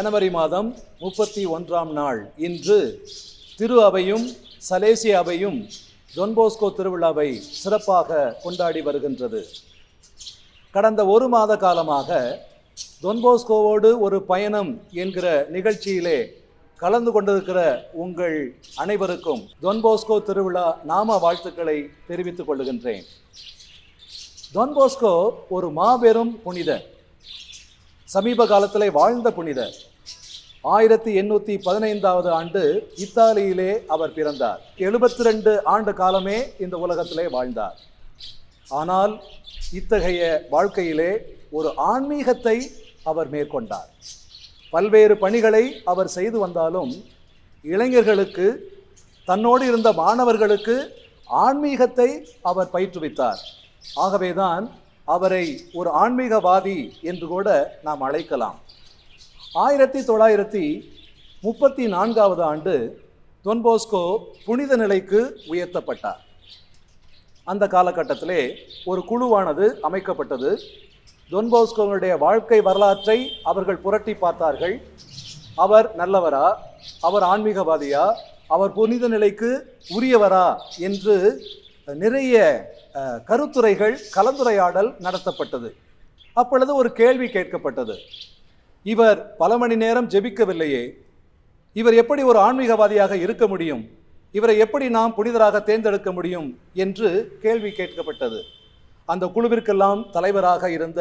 ஜனவரி மாதம் 31ஆம் நாள் இன்று திரு அவையும் சலேசிய அவையும் டொன்போஸ்கோ திருவிழாவை சிறப்பாக கொண்டாடி வருகின்றது. கடந்த ஒரு மாத காலமாக டொன்போஸ்கோவோடு ஒரு பயணம் என்கிற நிகழ்ச்சியிலே கலந்து கொண்டிருக்கிற உங்கள் அனைவருக்கும் டொன்போஸ்கோ திருவிழா நாம வாழ்த்துக்களை தெரிவித்துக் கொள்ளுகின்றேன். டொன்போஸ்கோ ஒரு மாபெரும் புனிதர், சமீப காலத்திலே வாழ்ந்த புனிதர். 1815 ஆண்டு இத்தாலியிலே அவர் பிறந்தார். 72 ஆண்டு காலமே இந்த உலகத்திலே வாழ்ந்தார். ஆனால் இத்தகைய வாழ்க்கையிலே ஒரு ஆன்மீகத்தை அவர் மேற்கொண்டார். பல்வேறு பணிகளை அவர் செய்து வந்தாலும் இளைஞர்களுக்கு, தன்னோடு இருந்த மாணவர்களுக்கு ஆன்மீகத்தை அவர் பயிற்றுவித்தார். ஆகவேதான் அவரை ஒரு ஆன்மீகவாதி என்று கூட நாம் அழைக்கலாம். 1934 ஆண்டு டொன்போஸ்கோ புனித நிலைக்கு உயர்த்தப்பட்டார். அந்த காலகட்டத்திலே ஒரு குழுவானது அமைக்கப்பட்டது. டொன்போஸ்கோவுடைய வாழ்க்கை வரலாற்றை அவர்கள் புரட்டி பார்த்தார்கள். அவர் நல்லவரா, அவர் ஆன்மீகவாதியா, அவர் புனித நிலைக்கு உரியவரா என்று நிறைய கருத்துரைகள், கலந்துரையாடல் நடத்தப்பட்டது. அப்பொழுது ஒரு கேள்வி கேட்கப்பட்டது. இவர் பல மணி நேரம் ஜெபிக்கவில்லையே, இவர் எப்படி ஒரு ஆன்மீகவாதியாக இருக்க முடியும், இவரை எப்படி நாம் புனிதராக தேர்ந்தெடுக்க முடியும் என்று கேள்வி கேட்கப்பட்டது. அந்த குழுவிற்கெல்லாம் தலைவராக இருந்த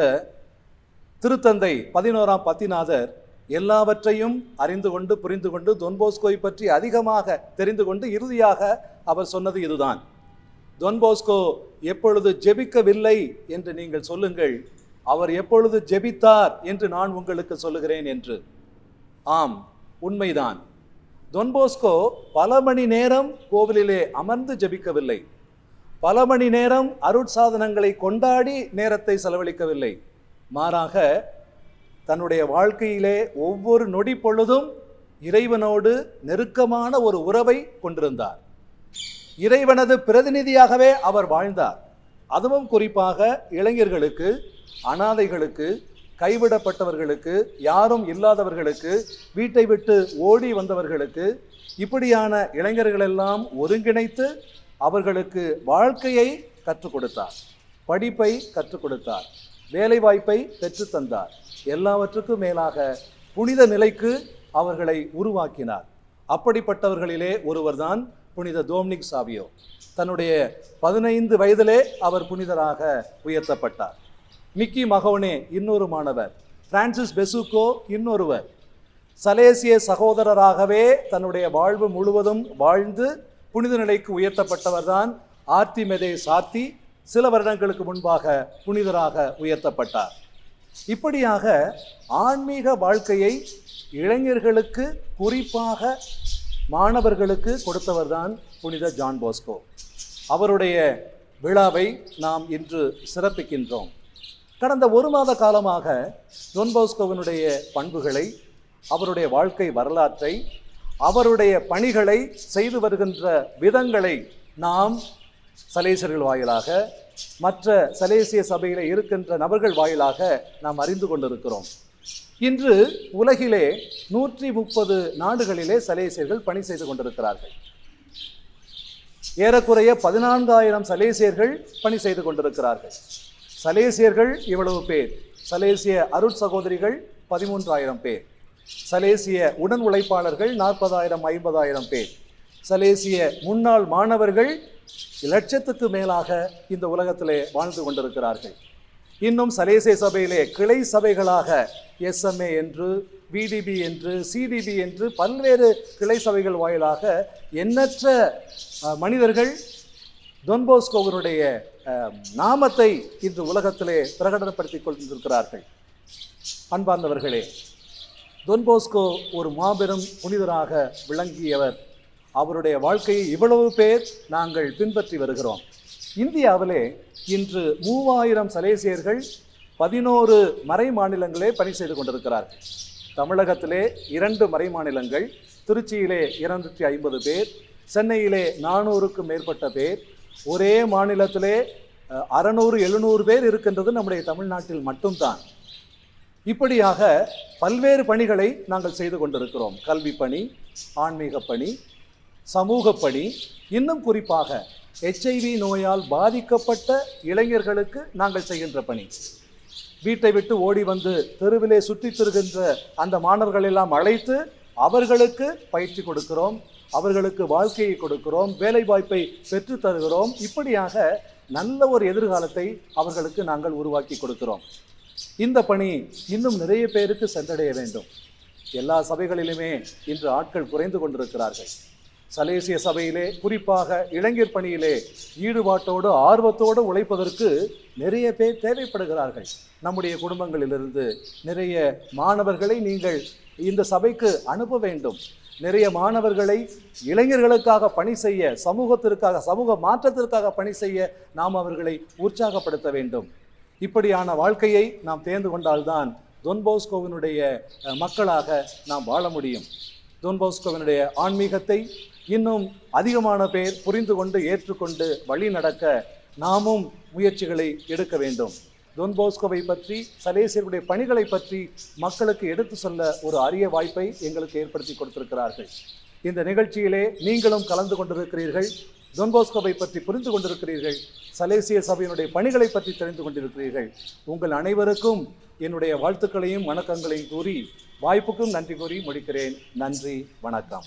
திருத்தந்தை 11ஆம் பத்திநாதர் எல்லாவற்றையும் அறிந்து கொண்டு, புரிந்து கொண்டு, டொன்போஸ்கோவை பற்றி அதிகமாக தெரிந்து கொண்டு இறுதியாக அவர் சொன்னது இதுதான்: டொன்போஸ்கோ எப்பொழுது ஜெபிக்கவில்லை என்று நீங்கள் சொல்லுங்கள், அவர் எப்பொழுது ஜெபித்தார் என்று நான் உங்களுக்கு சொல்லுகிறேன் என்று. ஆம், உண்மைதான். டொன்போஸ்கோ பல மணி நேரம் கோவிலிலே அமர்ந்து ஜெபிக்கவில்லை, பல மணி நேரம் அருட்சாதனங்களை கொண்டாடி நேரத்தை செலவழிக்கவில்லை. மாறாக தன்னுடைய வாழ்க்கையிலே ஒவ்வொரு நொடி பொழுதும் இறைவனோடு நெருக்கமான ஒரு உறவை கொண்டிருந்தார். இறைவனது பிரதிநிதியாகவே அவர் வாழ்ந்தார். அதுவும் குறிப்பாக இளைஞர்களுக்கு, அனாதைகளுக்கு, கைவிடப்பட்டவர்களுக்கு, யாரும் இல்லாதவர்களுக்கு, வீட்டை விட்டு ஓடி வந்தவர்களுக்கு, இப்படியான இளைஞர்களெல்லாம் ஒருங்கிணைத்து அவர்களுக்கு வாழ்க்கையை கற்றுக் கொடுத்தார், படிப்பை கற்றுக் கொடுத்தார், வேலைவாய்ப்பை பெற்றுத்தந்தார். எல்லாவற்றுக்கும் மேலாக புனித நிலைக்கு அவர்களை உருவாக்கினார். அப்படிப்பட்டவர்களிலே ஒருவர்தான் புனித டொமினிக் சாவியோ. தன்னுடைய 15 வயதிலே அவர் புனிதராக உயர்த்தப்பட்டார். மிக்கி மகோனே இன்னொரு மாணவர், பிரான்சிஸ் பெசுக்கோ இன்னொருவர். சலேசிய சகோதரராகவே தன்னுடைய வாழ்வு முழுவதும் வாழ்ந்து புனித நிலைக்கு உயர்த்தப்பட்டவர்தான் ஆர்த்திமெதே சாத்தி. சில வருடங்களுக்கு முன்பாக புனிதராக உயர்த்தப்பட்டார். இப்படியாக ஆன்மீக வாழ்க்கையை இளைஞர்களுக்கு, குறிப்பாக மாணவர்களுக்கு கொடுத்தவர்தான் புனித ஜான் போஸ்கோ. அவருடைய விழாவை நாம் இன்று சிறப்பிக்கின்றோம். கடந்த ஒரு மாத காலமாக டொன்போஸ்கோவினுடைய பண்புகளை, அவருடைய வாழ்க்கை வரலாற்றை, அவருடைய பணிகளை செய்து வருகின்ற விதங்களை நாம் சலேசியர்கள் வாயிலாக, மற்ற சலேசிய சபையில் இருக்கின்ற நபர்கள் வாயிலாக நாம் அறிந்து கொண்டிருக்கிறோம். இன்று உலகிலே 130 நாடுகளிலே சலேசியர்கள் பணி செய்து கொண்டிருக்கிறார்கள். ஏறக்குறைய 14,000 சலேசியர்கள் பணி செய்து கொண்டிருக்கிறார்கள். சலேசியர்கள் இவ்வளவு பேர், சலேசிய அருட்சகோதரிகள் 13,000 பேர், சலேசிய உடன் உழைப்பாளர்கள் 40,000 50,000 பேர், சலேசிய முன்னாள் மாணவர்கள் லட்சத்துக்கு மேலாக இந்த உலகத்திலே வாழ்ந்து கொண்டிருக்கிறார்கள். இன்னும் சலேசிய சபையிலே கிளை சபைகளாக SMA என்று, VDB என்று, CDB என்று பல்வேறு கிளை சபைகள் வாயிலாக எண்ணற்ற மனிதர்கள் டொன்போஸ்கோவினுடைய நாமத்தை இன்று உலகத்திலே பிரகடனப்படுத்திக் கொண்டிருக்கிறார்கள். அன்பார்ந்தவர்களே, டொன்போஸ்கோ ஒரு மாபெரும் புனிதராக விளங்கியவர். அவருடைய வாழ்க்கையை இவ்வளவு பேர் நாங்கள் பின்பற்றி வருகிறோம். இந்தியாவிலே இன்று 3000 சலேசியர்கள் 11 மறை மாநிலங்களே பணி செய்து கொண்டிருக்கிறார்கள். தமிழகத்திலே 2 மறை மாநிலங்கள், திருச்சியிலே 250 பேர், சென்னையிலே 400க்கும் மேற்பட்ட பேர், ஒரே மாநிலத்திலே 600-700 பேர் இருக்கின்றது நம்முடைய தமிழ்நாட்டில் மட்டும்தான். இப்படியாக பல்வேறு பணிகளை நாங்கள் செய்து கொண்டிருக்கிறோம். கல்வி பணி, ஆன்மீக பணி, சமூக பணி, இன்னும் குறிப்பாக HIV நோயால் பாதிக்கப்பட்ட இளைஞர்களுக்கு நாங்கள் செய்கின்ற பணி. வீட்டை விட்டு ஓடி வந்து தெருவிலே சுற்றித் திரிகின்ற அந்த மாணவர்கள் எல்லாம் அழைத்து அவர்களுக்கு பயிற்சி கொடுக்கிறோம், அவர்களுக்கு வாழ்க்கையை கொடுக்கிறோம், வேலை வாய்ப்பை பெற்று தருகிறோம். இப்படியாக நல்ல ஒரு எதிர்காலத்தை அவர்களுக்கு நாங்கள் உருவாக்கி கொடுக்கிறோம். இந்த பணி இன்னும் நிறைய பேருக்கு சென்றடைய வேண்டும். எல்லா சபைகளிலுமே இன்று ஆட்கள் குறைந்து கொண்டிருக்கிறார்கள். சலேசிய சபையிலே குறிப்பாக இளைஞர் பணியிலே ஈடுபாட்டோடு ஆர்வத்தோடு உழைப்பதற்கு நிறைய பேர் தேவைப்படுகிறார்கள். நம்முடைய குடும்பங்களிலிருந்து நிறைய மாணவர்களை நீங்கள் இந்த சபைக்கு அனுப்ப வேண்டும். நிறைய மாணவர்களை இளைஞர்களுக்காக பணி செய்ய, சமூகத்திற்காக, சமூக மாற்றத்திற்காக பணி செய்ய நாம் அவர்களை உற்சாகப்படுத்த வேண்டும். இப்படியான வாழ்க்கையை நாம் தேர்ந்து கொண்டால்தான் டொன் போஸ்கோவினுடைய மக்களாக நாம் வாழ முடியும். டொன் போஸ்கோவினுடைய ஆன்மீகத்தை இன்னும் அதிகமான பேர் புரிந்து கொண்டு ஏற்றுக்கொண்டு வழி நடக்க நாமும் முயற்சிகளை எடுக்க வேண்டும். டொன் போஸ்கோவை பற்றி, சலேசியருடைய பணிகளை பற்றி மக்களுக்கு எடுத்து சொல்ல ஒரு அரிய வாய்ப்பை எங்களுக்கு ஏற்படுத்தி கொடுத்திருக்கிறார்கள். இந்த நிகழ்ச்சியிலே நீங்களும் கலந்து கொண்டிருக்கிறீர்கள். டொன் போஸ்கோவை பற்றி புரிந்து கொண்டிருக்கிறீர்கள். சலேசிய சபையினுடைய பணிகளை பற்றி தெரிந்து கொண்டிருக்கிறீர்கள். உங்கள் அனைவருக்கும் என்னுடைய வாழ்த்துக்களையும் வணக்கங்களையும் கூறி, வாய்ப்புக்கும் நன்றி கூறி முடிக்கிறேன். நன்றி, வணக்கம்.